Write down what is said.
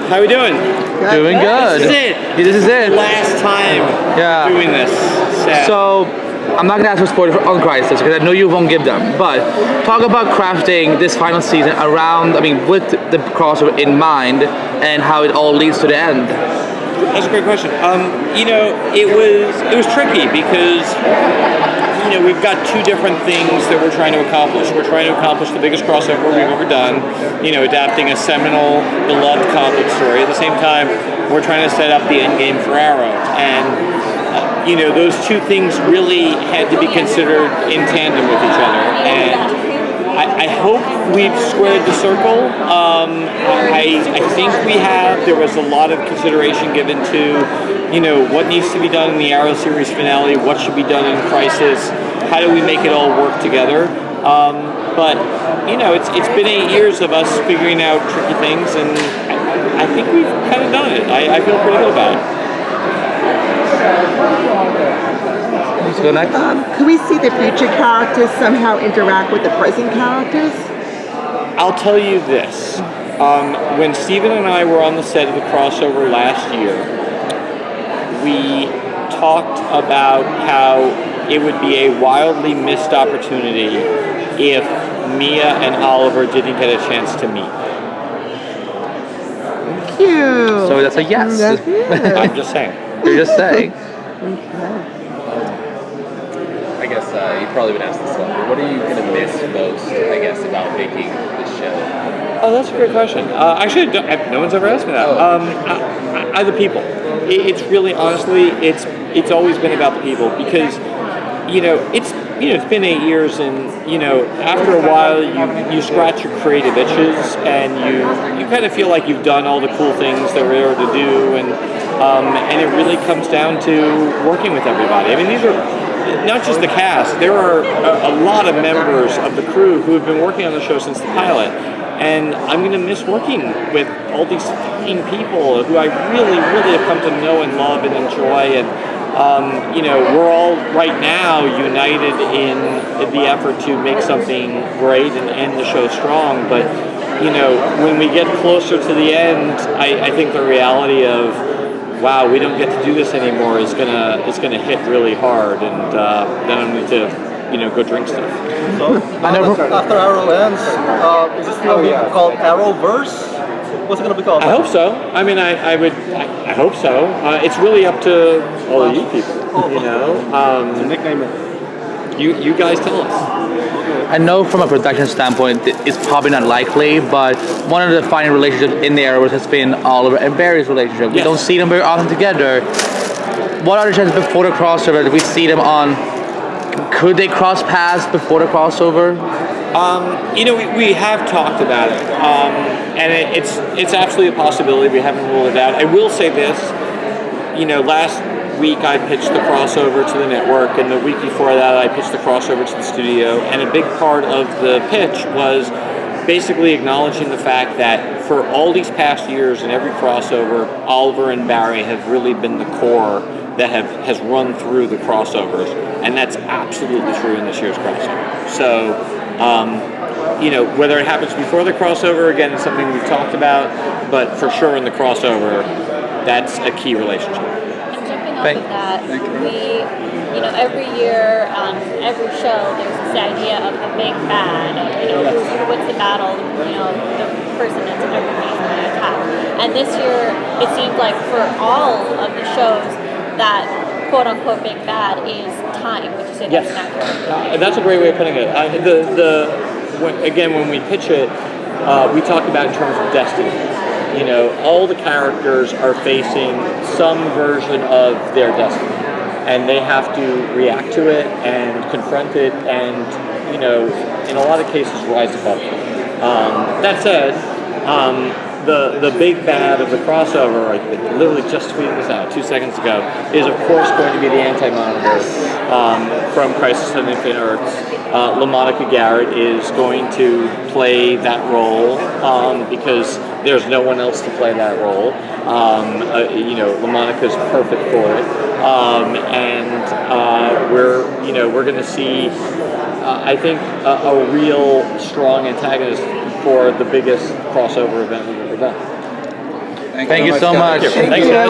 How are we doing? Doing good. This is it. Last time doing this. Sad. So, I'm not going to ask for spoilers on Crisis because I know you won't give them. But talk about crafting this final season with the crossover in mind and how it all leads to the end. That's a great question. It was tricky because we've got two different things that we're trying to accomplish. We're trying to accomplish the biggest crossover we've ever done, adapting a seminal, beloved comic story. At the same time, we're trying to set up the end game for Arrow. And, those two things really had to be considered in tandem with each other. And I hope we've squared the circle. I think we have. There was a lot of consideration given to, what needs to be done in the Arrow series finale, what should be done in Crisis, how do we make it all work together. But it's been 8 years of us figuring out tricky things, and I think we've kind of done it. I feel pretty good about it. Let's go next. Could we see the future characters somehow interact with the present characters? I'll tell you this. When Steven and I were on the set of the crossover last year, we talked about how it would be a wildly missed opportunity if Mia and Oliver didn't get a chance to meet. Thank you. So that's a yes. I'm just saying. You're just saying. I guess you probably would ask this one, but what are you going to miss most, I guess, about making this show? Oh, that's a great question. Actually, no one's ever asked me that. The people. It's really, honestly, it's always been about the people because, it's been 8 years, and after a while you scratch your creative itches, and you kind of feel like you've done all the cool things that we're there to do, and it really comes down to working with everybody. I mean, these are not just the cast. There are a lot of members of the crew who have been working on the show since the pilot, and I'm going to miss working with all these fucking people who I really, really have come to know and love and enjoy. And we're all right now united in the effort to make something great and end the show strong. But when we get closer to the end, I think the reality of, wow, we don't get to do this anymore is gonna hit really hard, and then I'm going to go drink stuff. So after Arrow ends, is this going to be called Arrowverse? What's it going to be called? I hope so. I mean, I hope so. It's really up to all of you people. It's a nickname. You guys tell us. I know from a production standpoint, it's probably not likely, but one of the defining relationships in the Arrowverse has been Oliver and Barry's relationship. We don't see them very often together. What other chances before the crossover did we see them on? Could they cross paths before the crossover? We have talked about it, and it's absolutely a possibility. We haven't ruled it out. I will say this, last week I pitched the crossover to the network, and the week before that I pitched the crossover to the studio, and a big part of the pitch was basically acknowledging the fact that for all these past years in every crossover, Oliver and Barry have really been the core that has run through the crossovers, and that's absolutely true in this year's crossover. So, whether it happens before the crossover, again, is something we've talked about, but for sure in the crossover, that's a key relationship. Of that, we, every year on every show, there's this idea of the big bad, of, what's the battle, the person that's everybody's going to attack. And this year, it seems like for all of the shows, that quote-unquote big bad is time. Would you say that's accurate? That's a great way of putting it. When we pitch it, we talk about in terms of destiny. All the characters are facing some version of their destiny, and they have to react to it and confront it, and in a lot of cases rise above it. That said, the big bad of the crossover, I literally just tweeted this out 2 seconds ago, is of course going to be the Anti-Monitor from Crisis on Infinite Earths. LaMonica Garrett is going to play that role because there's no one else to play that role. LaMonica's perfect for it, and we're going to see, I think, a real strong antagonist for the biggest crossover event we've ever done. Thank you so much. Thank Thanks, you. guys.